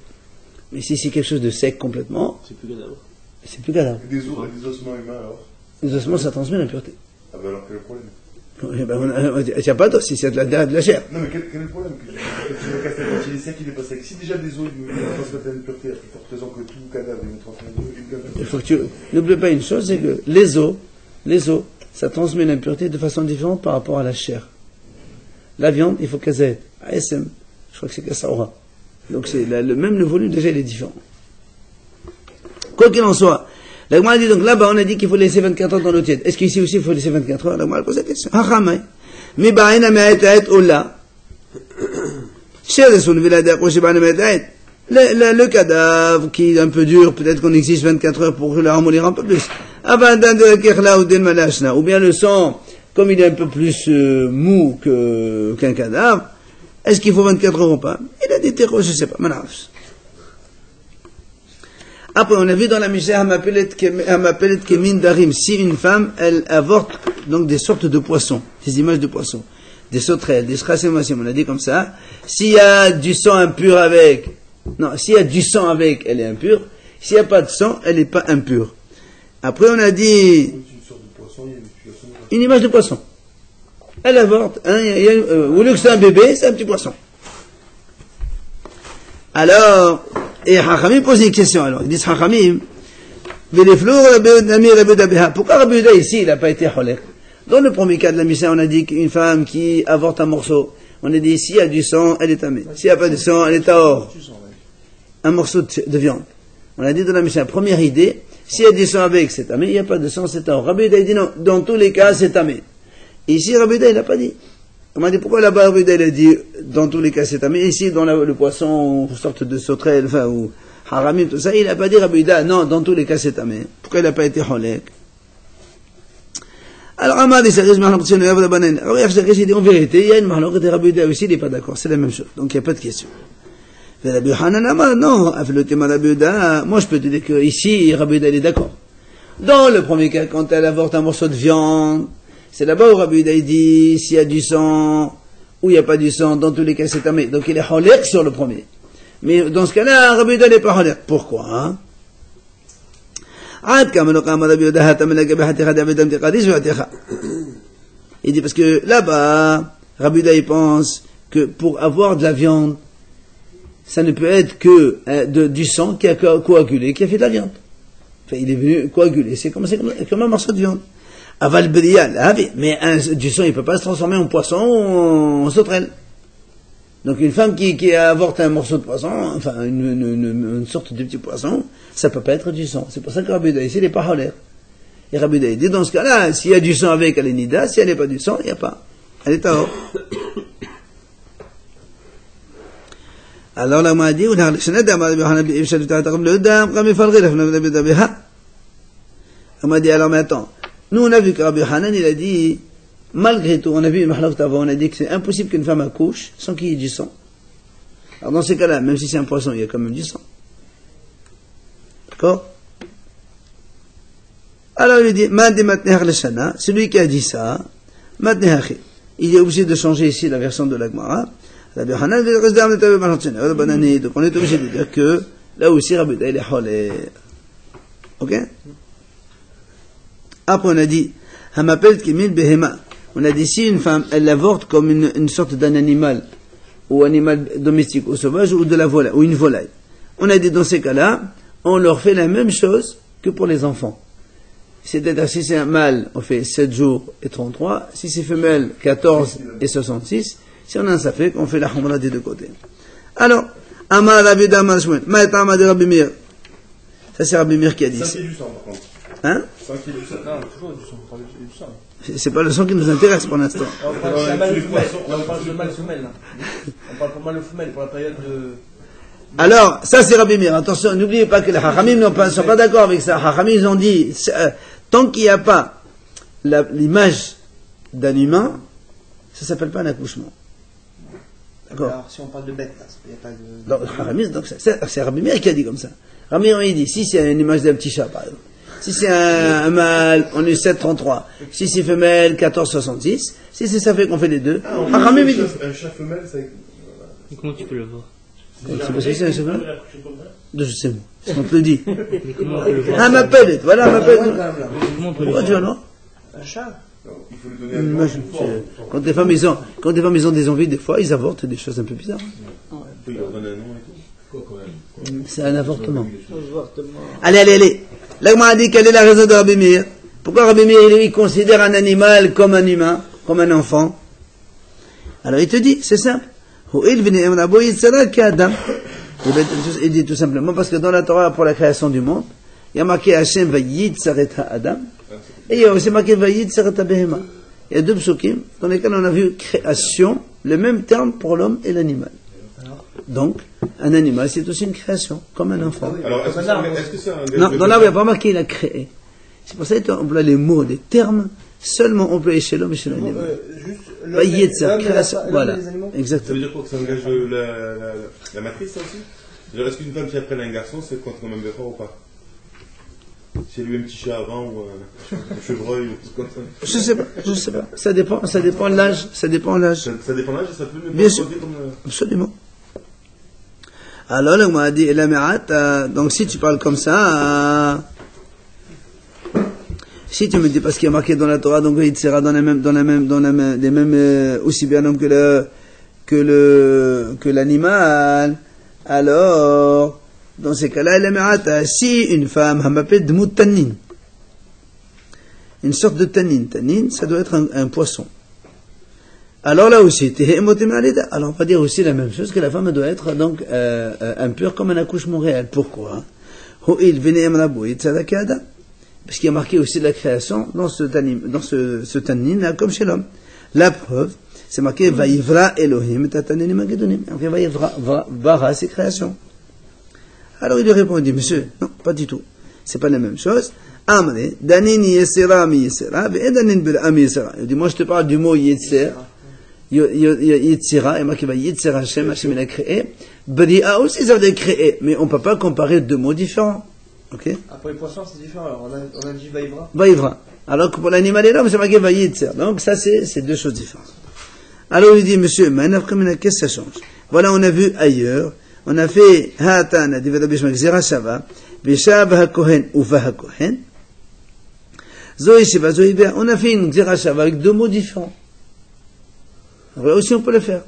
A: Mais si c'est quelque chose de sec complètement,
D: c'est plus cadavre.
A: C'est plus cadavre.
B: Des ossements humains alors?
A: Les ossements, ça transmet l'impureté.
B: Ah ben alors quel est le problème?
A: Il n'y a pas d'os, si c'est de la chair.
B: Non, mais quel est le problème? Quand il est sec, il est pas sec. Si déjà des os, ils transmettent l'impureté, à plus forte raison que tout cadavre, ils transmettent l'impureté.
A: Il faut que tu n'oublies pas une chose, c'est que les os, ça transmet l'impureté de façon différente par rapport à la chair. La viande, il faut qu'elle ait ASM, je crois que c'est Kassaora. Donc c'est même le volume, déjà, il est différent. Quoi qu'il en soit, la Gemara dit donc là-bas, on a dit qu'il faut laisser 24 heures dans l'eau tiède. Est-ce qu'ici aussi il faut laisser 24 heures? La Gemara pose la question. Mais le cadavre qui est un peu dur, peut-être qu'on exige 24 heures pour le ramollir un peu plus. Ou bien le sang, comme il est un peu plus mou qu'un cadavre, est-ce qu'il faut 24 heures ou pas? Il a dit je ne sais pas. Après, on a vu dans la Mishnah, Hamapelet Kemin Darim, si une femme, elle avorte donc des sortes de poissons, des images de poissons, des sauterelles, des shrasemasim, on a dit comme ça, s'il y a du sang impur avec, s'il y a du sang avec, elle est impure, s'il n'y a pas de sang, elle n'est pas impure. Après, on a dit, une image de poisson. Elle avorte, au lieu que c'est un bébé, c'est un petit poisson. Alors, et Hachamim pose une question alors. Ils disent Hachamim, pourquoi Rabbi Yehuda ici, il n'a pas été cholek? Dans le premier cas de la Mishnah, on a dit qu'une femme qui avorte un morceau, on a dit s'il y a du sang, elle est tamée. S'il n'y a pas de sang, elle est tahor. Un morceau de viande. On a dit dans la Mishnah, première idée, s'il y a du sang avec, c'est tamé, il n'y a pas de sang, c'est tahor. Rabbi Yehuda, il dit non, dans tous les cas, c'est tamé. Et ici, Rabbi Yehuda, il n'a pas dit. On m'a dit pourquoi là-bas Rabbi Yehuda il a dit dans tous les cas c'est tamé, ici dans le poisson, une sorte de sauterelle, ou haramim, tout ça, il n'a pas dit Rabbi Yehuda, non, dans tous les cas c'est tamé. Pourquoi il n'a pas été cholek? Alors Amar dit, alors il dit en vérité, il y a une mahlok de Rabbi Yehuda aussi, il n'est pas d'accord, c'est la même chose, donc il n'y a pas de question. Rabbi Yochanan Amar, non, moi je peux te dire que ici, Rabbi Yehuda est d'accord. Dans le premier cas, quand elle avorte un morceau de viande, c'est là-bas où Rabbi Yehuda dit, s'il y a du sang, ou il n'y a pas du sang, dans tous les cas c'est tamé. Donc il est holek sur le premier. Mais dans ce cas-là, Rabbi Yehuda n'est pas holek. Pourquoi, hein? Il dit parce que là-bas, Rabbi Yehuda il pense que pour avoir de la viande, ça ne peut être que du sang qui a coagulé, qui a fait de la viande. Enfin, il est venu coaguler, c'est comme un morceau de viande. Aval Bria, mais du sang, il ne peut pas se transformer en poisson ou en sauterelle. Donc une femme qui avorte un morceau de poisson, enfin une sorte de petit poisson, ça ne peut pas être du sang. C'est pour ça que Rabbi Yehuda ici, il n'est pas holek. Et Rabbi Yehuda dit, dans ce cas-là, s'il y a du sang avec, elle est nida, si elle n'est pas du sang, il n'y a pas. Elle est tahor. Alors là, on m'a dit, on m'a dit, alors mais attends, nous on a vu que Rabbi Yochanan, il a dit, malgré tout, on a vu une mahlak avant, on a dit que c'est impossible qu'une femme accouche sans qu'il y ait du sang. Alors dans ces cas-là, même si c'est un poisson, il y a quand même du sang. D'accord? Alors il dit, celui qui a dit ça, il est obligé de changer ici la version de la Gemara. Donc on est obligé de dire que là aussi Rabbi Yehuda il est holek. Ok? Après on a dit on a dit si une femme elle avorte comme une sorte d'un animal ou animal domestique ou sauvage ou de la volaille ou une volaille, on a dit dans ces cas-là on leur fait la même chose que pour les enfants. C'est-à-dire si c'est un mâle on fait 7 jours et 33, si c'est femelle 14 et 66. Si on a un safek, on fait la humra des deux côtés. Alors, Amar Rabbi Yehuda Amar Shmuel, Ma'etama de Rabbi Meir. Ça c'est Rabbi Meir qui a dit.
B: 5 du sang par contre.
A: Hein?
B: 5 du sang.
E: Non, toujours du sang, on parle du sang.
A: C'est pas le sang qui nous intéresse pour l'instant.
E: On parle de mâle ou femelle. On parle de mâle ou femelle. On parle pour mâle ou femelle pour la période de...
A: Alors, ça c'est Rabbi Meir. Attention, n'oubliez pas que les Hachamim ne sont pas d'accord avec ça. Hachamim ils ont dit, tant qu'il n'y a pas l'image d'un humain, ça s'appelle pas un accouchement. D'accord.
E: Alors, si on parle de bête, il n'y a pas de...
A: Donc, c'est Rabbi Meir qui a dit comme ça. Rabbi Meir, il dit, si c'est une image d'un petit chat, par exemple, si c'est un mâle, on est 7,33, si c'est femelle, 14,66, si c'est ça fait qu'on fait les deux. Rabbi Meir dit.
B: Un chat femelle, ça...
F: Comment tu peux le voir?
A: C'est parce que c'est un chat femelle? Je sais, moi. On te le dit.
F: Comment on peut le voir?
A: Ah, m'appelle, voilà, m'appelle.
F: Comment on peut le
A: Pourquoi tu vois,
F: voir?
A: non?
E: Un chat?
B: Il faut lui donner un
A: Quand les femmes ils ont des envies, des fois, ils avortent des choses un peu bizarres.
B: Il leur donne un nom et tout. Quoi, quand même.
A: C'est un avortement. Allez. Là, on m'a dit quelle est la raison de Rabbi Meir. Pourquoi Rabbi Meir, il considère un animal comme un humain, comme un enfant? Alors, il te dit, c'est simple. Il dit tout simplement, parce que dans la Torah, pour la création du monde, il y a marqué Hashem va yitzeret ha'adam. Et il y a aussi marqué Vayid Sarata Behema. Il y a deux psukim dans lesquels on a vu création, le même terme pour l'homme et l'animal. Donc, un animal, c'est aussi une création, comme un enfant.
B: Alors, est-ce que c'est un...
A: Non, dans là, il n'y a pas marqué, il a créé. C'est pour ça qu'on emploie les mots, les termes, seulement employés chez l'homme et chez l'animal. Vayid Sarata, création. Voilà. Exactement.
B: Ça veut dire quoi, que ça engage la matrice, ça aussi? Est-ce qu'une femme qui apprenne un garçon, c'est contre un beffort ou pas? Si elle lui a un petit chat avant ou un chevreuil ou tout comme ça.
A: Je sais pas. Ça dépend de l'âge. Ça dépend de l'âge.
B: Ça dépend de l'âge et ça peut même
A: bien sûr.
B: comme...
A: Absolument. Alors là, on m'a dit, donc si tu parles comme ça, si tu me dis parce qu'il y a marqué dans la Torah, donc il sera dans les mêmes, aussi bien donc que l'animal, alors, dans ces cas-là, si une femme a m'appelle de tannin, une sorte de tannin, ça doit être un poisson. Alors là aussi, alors on va dire aussi la même chose, que la femme doit être donc impure comme un accouchement réel. Pourquoi? Parce qu'il y a marqué aussi la création dans ce tannin, comme chez l'homme. La preuve, c'est marqué Vayivra Elohim tatanim agedonim. Vara, c'est création. Alors il lui répond, il dit, monsieur, non, pas du tout. C'est pas la même chose. Amre, danini yesera mi yesera, et danin bil ami yesera. Il dit, moi je te parle du mot yetser, Yitzira, et marqué Yitzira Hashem, Hashem il a créé. Bria aussi, ça veut dire créer, mais on ne peut pas comparer deux mots différents. Ok?
E: Pour les poissons, c'est différent. Alors, on a dit Vaïvra.
A: Vaïvra. Alors que pour l'animal et l'homme, c'est marqué Vaïtzer. Donc ça, c'est deux choses différentes. Alors il dit, monsieur, maintenant, qu'est-ce que ça change? Voilà, on a vu ailleurs, on a fait Ha'atana, Divedabishmak Zera Shava, Bishab HaKohen, Uva HaKohen. Zoé Shiva, Zoé Bea, on a fait une Zera Shava avec deux mots différents. Alors aussi, on peut le faire.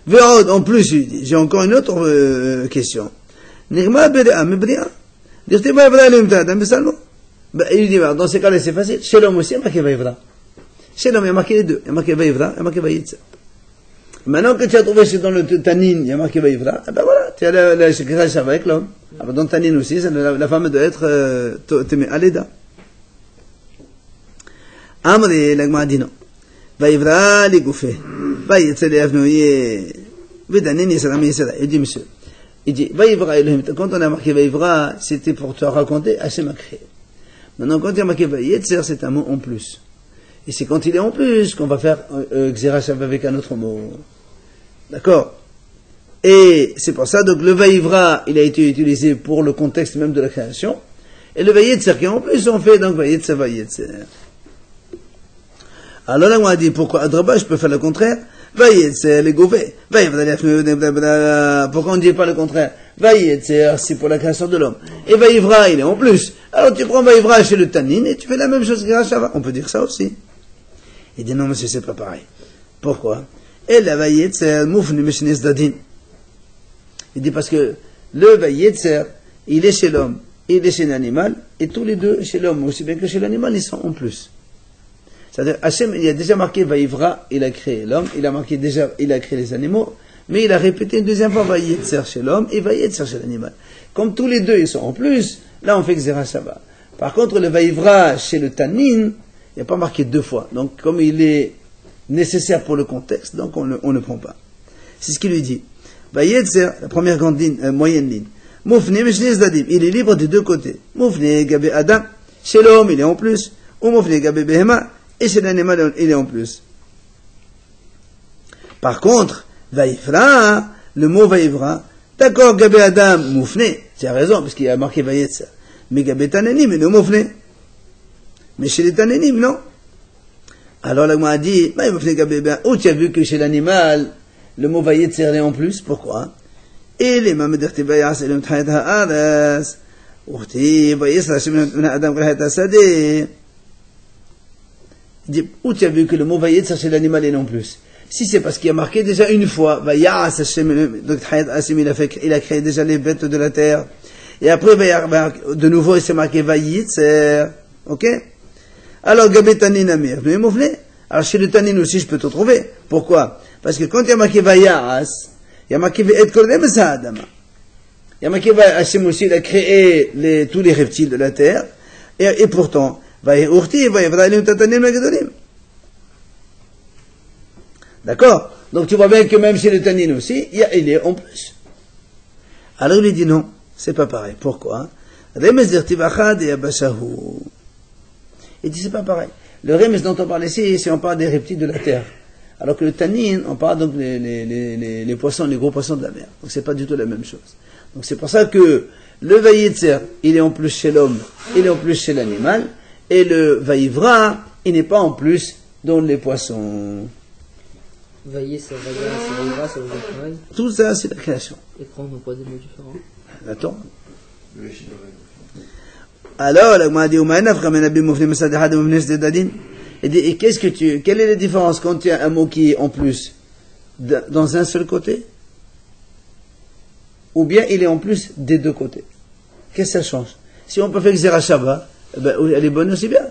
A: Ve'od, en plus, j'ai encore une autre question. Nirma Berea, Mebrea. Dirti Vaïvra, Elohim mais seulement. Il dit, dans ces cas-là, c'est facile. Chez l'homme aussi, il y a marqué Vaïvra. Chez l'homme, il y a marqué les deux. Il y a marqué Vaïvra, il y a marqué Vaïtza. Maintenant que tu as trouvé dans le Tanin, il y a marqué Vaïvra, ben voilà, tu as la Shekra Shava avec l'homme. Alors dans le Tanin aussi, la femme doit être Aleda. Amri, l'agma dit non. Vaïvra, les gouffés. Vaïtza, les avnoyés. Vidanin, Yisraam, Yisraam. Il dit, monsieur. Il dit, Vaïvra, Elohim. Quand on a marqué Vaïvra, c'était pour te raconter, Hachem a créé. Maintenant, quand il y a marqué Vaïetzer, c'est un mot en plus. Et c'est quand il est en plus qu'on va faire Xera Shava avec un autre mot. D'accord? Et c'est pour ça, donc le Vaïvra, il a été utilisé pour le contexte même de la création. Et le Vaïetzer qui est en plus, on fait donc Vaïetzer, Vaïetzer. Alors là, on a dit, pourquoi Adraba, je peux faire le contraire? Vaïetzer, les gouvets. Pourquoi on ne dit pas le contraire? Vaïetzer, c'est pour la création de l'homme. Et Vaïvra, il est en plus. Alors tu prends Vaïvra chez le Tanin et tu fais la même chose que Shava. On peut dire ça aussi. Il dit non, monsieur, c'est pas pareil. Pourquoi? Et la Vaïetzer, moufni meshines dadin. Il dit parce que le Vaïetzer, il est chez l'homme, il est chez l'animal, et tous les deux, chez l'homme aussi bien que chez l'animal, ils sont en plus. C'est-à-dire, Hachem, il a déjà marqué Vaïvra, il a créé l'homme, il a marqué déjà, il a créé les animaux, mais il a répété une deuxième fois Vaïetzer chez l'homme et Vaïetzer chez l'animal. Comme tous les deux, ils sont en plus, là on fait Xera Shava. Par contre, le Vaïvra chez le Tanin, il n'y a pas marqué deux fois. Donc, comme il est nécessaire pour le contexte, donc on ne prend pas. C'est ce qu'il lui dit. Vaïetzer, la première grande ligne, moyenne ligne. Moufne, Meshnes Dadim, il est libre des deux côtés. Moufne, Gabé Adam, chez l'homme, il est en plus. Ou Moufne, Gabé Behema, et chez l'animal, il est en plus. Par contre, Vaïvra, le mot Vaïvra, d'accord, Gabé Adam, Moufne, tu as raison, parce qu'il a marqué Vaïetzer. Mais Gabé Tanenim, il est Moufne. Mais chez les Tanenim, non. Alors, là, on a dit, Moufne, Gabé Ben, où tu as vu que chez l'animal, le mot Vaïetzer est en plus, pourquoi? Et les Mamedirti Bayas, et le Mthaïd Ha'adas, Urti, Vaïesra, Shemina Adam, Grahet Asadeh. Il dit, où tu as vu que le mot Vaïetzer chez l'animal est en plus? Si c'est parce qu'il y a marqué déjà une fois, Vayas Hashem, donc Hashem il a créé déjà les bêtes de la terre, et après de nouveau il s'est marqué Vayitzer, ok? Alors Gabé Tanin Amir, mais Moufne, alors chez le Tanin aussi je peux te trouver. Pourquoi? Parce que quand il y a marqué Vayas, il y a marqué Ve'et Kordem Sa'adama. Il y a marqué Hashem aussi, il a créé tous les reptiles de la terre, et pourtant, Vayurti, Vayevralim Tatanim Magadolim. D'accord? Donc tu vois bien que même chez le Tanin aussi, il est en plus. Alors il lui dit non, c'est pas pareil. Pourquoi? Remes dirtivachad et abashahu. Il dit c'est pas pareil. Le remes dont on parle ici, c'est on parle des reptiles de la terre. Alors que le Tanin, on parle donc les poissons, les gros poissons de la mer. Donc c'est pas du tout la même chose. Donc c'est pour ça que le Vaïetzer, il est en plus chez l'homme, il est en plus chez l'animal, et le Vaïvra, il n'est pas en plus dans les poissons.
F: Vaillé, c'est Vaïvra, ça veut dire pareil.
A: Tout ça, c'est la création.
F: Et pourquoi on n'a pas des mots différents?
A: Attends. Alors, la m'a dit, et quelle est la différence quand il y a un mot qui est en plus dans un seul côté? Ou bien il est en plus des deux côtés? Qu'est-ce que ça change? Si on peut faire Xera Shava, elle est bonne aussi bien.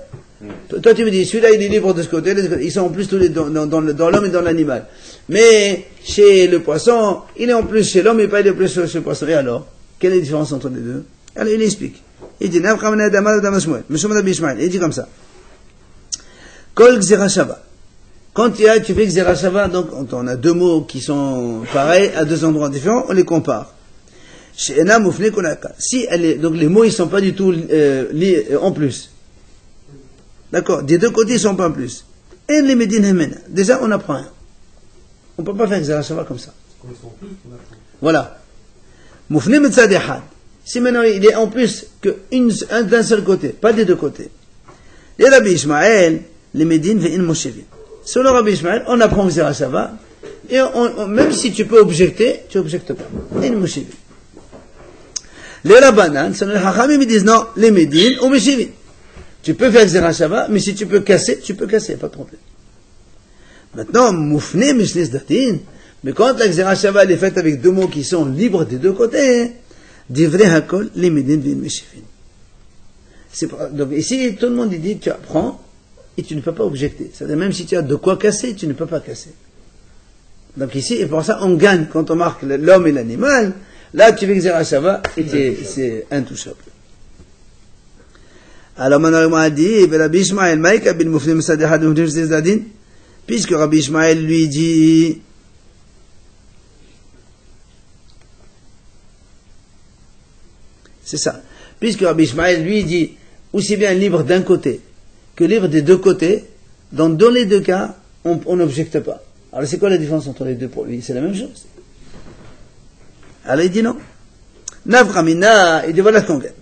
A: Toi, tu me dis, celui-là, il est libre de ce côté, ils sont en plus tous les dans l'homme et dans l'animal. Mais, chez le poisson, il est en plus chez l'homme et pas il est plus chez le poisson. Et alors? Quelle est la différence entre les deux? Alors, il explique. Il dit, il dit comme ça. Kol Xera Shava. Quand tu fais Xera Shava, donc, on a deux mots qui sont pareils à deux endroits différents, on les compare. Si donc les mots, ils sont pas du tout en plus. D'accord? Des deux côtés, ils sont pas en plus. Et les Médines Hemena. Déjà, on apprend un. On ne peut pas faire Xerashava comme ça. Voilà. Moufne Metzad Echad. Si maintenant il est en plus d'un seul côté, pas des deux côtés. Les Rabbi Ishmael, les Médines, ve'in Moshevin. Selon Rabbi Ishmael, on apprend Xerashava, et même si tu peux objecter, tu objectes pas. In Moshevin. Les Rabbanan, selon les Hachamim, ils disent non, les Médines ou Moshevin. Tu peux faire Xerashava, mais si tu peux casser, pas de problème. Maintenant, Moufne Mishnes Datin, mais quand la Xerashava est faite avec deux mots qui sont libres des deux côtés, Divrei Hakol, les Médines, ve'in Moshevin. Donc ici, tout le monde dit, tu apprends et tu ne peux pas objecter. C'est-à-dire, même si tu as de quoi casser, tu ne peux pas casser. Donc ici, et pour ça, on gagne quand on marque l'homme et l'animal. Là, tu fais Xerashava et c'est intouchable. Alors maintenant, on a dit, Rabbi Ishmael, Maïka bin Moufne Mesadehad, puisque Rabbi Ishmael lui dit, c'est ça. Puisque Rabbi Ishmael lui dit, aussi bien libre d'un côté que libre des deux côtés, dans les deux cas, on n'objecte pas. Alors c'est quoi la différence entre les deux pour lui? C'est la même chose. Alors il dit non. Navramina, il dit voilà ce qu'on gagne.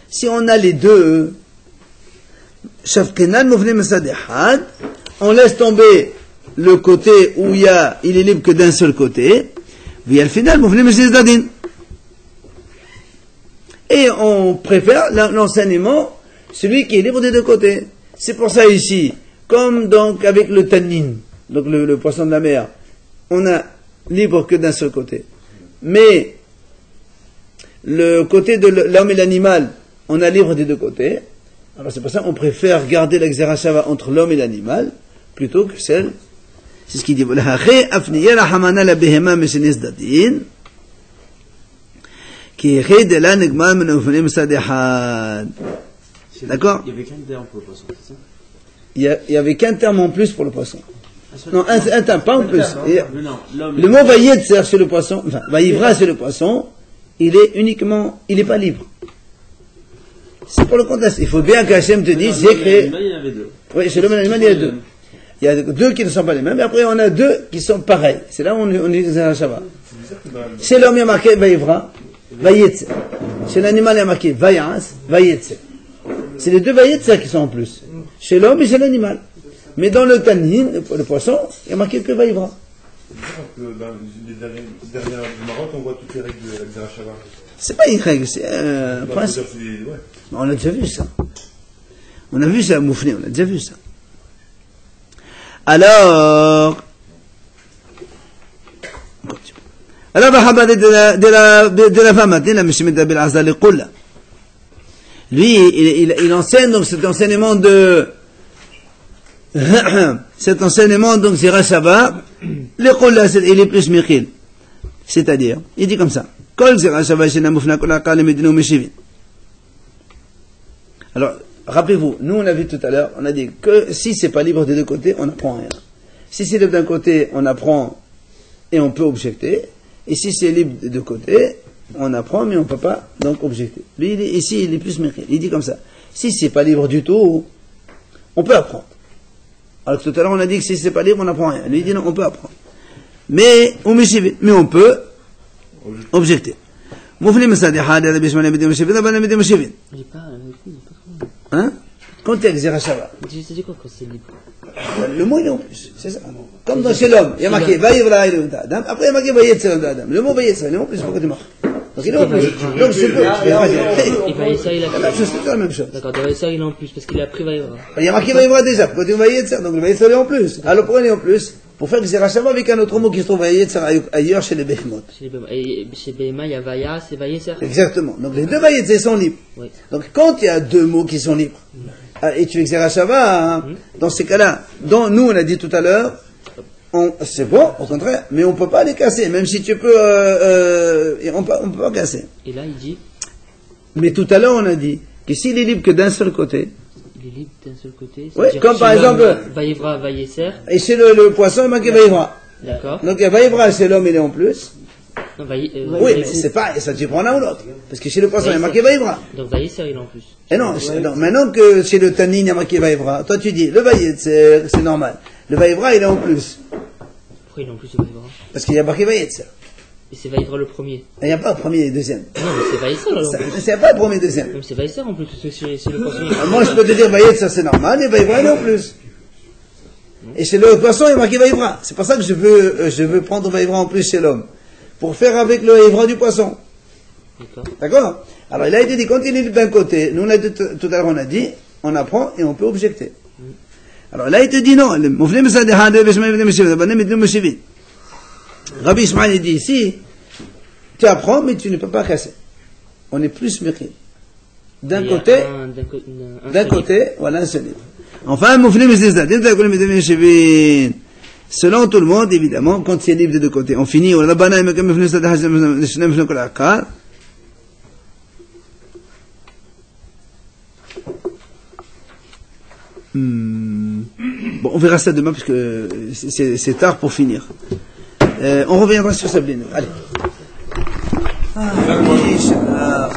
A: Si on a les deux, on laisse tomber le côté où il est libre que d'un seul côté, et au final, et on préfère l'enseignement, celui qui est libre des deux côtés. C'est pour ça ici, comme donc avec le tannin, donc le poisson de la mer, on a libre que d'un seul côté. Mais le côté de l'homme et l'animal, on a libre des deux côtés. Alors c'est pour ça qu'on préfère garder la Xerashava entre l'homme et l'animal, plutôt que celle, c'est ce qu'il dit, d'accord?
D: Il y avait qu'un terme pour le poisson, c'est ça?
A: Il y avait qu'un terme en plus pour le poisson. Non, un terme, pas en plus. Le mot vayetzer sur le poisson, enfin, vayivra sur le poisson, il est pas libre. C'est pour le contexte. Il faut bien qu'Hachem te dise, j'ai créé.
D: Il y en avait deux.
A: Oui, chez l'homme et l'animal, il y a deux. Il y a deux qui ne sont pas les mêmes, et après on a deux qui sont pareils. C'est là où on dit Xerashava. Chez l'homme, il y a marqué vayivra, vayetzer. Chez l'animal, il y a marqué vayas, vayetzer. C'est les deux vayetzer qui sont en plus. Chez l'homme et chez l'animal. Mais dans le tannin, le poisson, il y a marqué que vayivra.
B: Dans les dernières du Maroc, on voit toutes les règles de la Xerashava.
A: C'est pas une règle, c'est un principe.
B: Ouais.
A: On a déjà vu ça. On a vu ça à Moufne, on a déjà vu ça. Alors, de la femme, lui, il enseigne donc cet enseignement donc Xerashava, le Qula, il est plus mikhil. C'est-à-dire, il dit comme ça. Alors, rappelez-vous, nous on a vu tout à l'heure, on a dit que si c'est pas libre des deux côtés, on n'apprend rien. Si c'est libre d'un côté, on apprend et on peut objecter. Et si c'est libre des deux côtés, on apprend mais on peut pas donc objecter. Lui, ici, il est plus mikhil. Il dit comme ça. Si c'est pas libre du tout, on peut apprendre. Alors que tout à l'heure on a dit que si c'est pas libre, on n'apprend rien. Lui, il dit non, on peut apprendre. Mais on peut objecter. Hein? Quand tu as Xerashava.
F: C'est quoi quand c'est libre?
A: Le mot il est en plus, c'est ça. Comme dans chez l'homme, il y a marqué Vayivra Adam, après il y a marqué Vayetzer Adam. Le mot Vayetzer, il est en plus, pourquoi tu marques? Donc il est en plus. Donc je peux.
F: Et Vayetzer, il a
A: c'est la même chose.
F: D'accord, Vayetzer, il est en plus, parce qu'il a pris Vayivra.
A: Il y a marqué Vayivra déjà, pourquoi tu Vayetzer? Donc le Vayetzer est en plus. Alors pourquoi il est en plus? Pour faire Xerashava avec un autre mot qui se trouve Vayetzer ailleurs chez les Behemot.
F: Et chez Behema, il y a Vayas et Vayetzer.
A: Exactement. Donc les deux Vayetzer sont libres.
F: Oui.
A: Donc quand il y a deux mots qui sont libres, et tu fais Xerashava, dans ces cas-là, dont nous on a dit tout à l'heure, c'est bon, au contraire, mais on ne peut pas les casser, même si tu peux, on peut pas casser.
F: Et là il dit.
A: Mais tout à l'heure on a dit que s'il est libre que d'un seul côté.
F: Il est libre d'un seul côté.
A: Oui, comme par exemple.
F: Vayivra, Vayetzer.
A: Et chez le poisson il marque Vayivra.
F: D'accord.
A: Donc il y a Vayivra chez l'homme il est en plus. Oui, mais c'est pas, ça tu prends l'un ou l'autre. Parce que chez le poisson, il y a marqué Vaïvra.
F: Donc Vaïser, il est en plus.
A: Et non, maintenant que chez le Tanin, il y a marqué Vaïvra, toi tu dis, le Vaïetzer, c'est normal. Le Vaïvra, il est en plus.
F: Pourquoi il est en plus, le Vaïvra?
A: Parce qu'il y a marqué Vaïetzer.
F: Et c'est Vaïvra le premier.
A: Il n'y a pas le premier et le deuxième.
F: Non, mais c'est Vaïser alors.
A: C'est pas le premier et le deuxième.
F: Même c'est Vaïser en plus, parce que c'est le poisson.
A: Moi, je peux te dire Vaïetzer, c'est normal, et Vaïvra, il est en plus. Et chez le poisson, il y a marqué Vaïvra. C'est pour ça que je veux prendre Vaïvra en plus chez l'homme. Pour faire avec le Vaïvra du poisson. D'accord? Alors, il a été dit, quand il est d'un côté, nous, tout à l'heure, on a dit, on apprend et on peut objecter. Alors, là, il te dit non. Rabbi Ismaël, il dit ici, tu apprends, mais tu ne peux pas casser. On est plus mérité. D'un côté, voilà un seul livre. Enfin, selon tout le monde, évidemment, quand c'est libre des deux côtés. On finit, Bon, on verra ça demain, parce que c'est tard pour finir. On reviendra sur Sablin. Allez.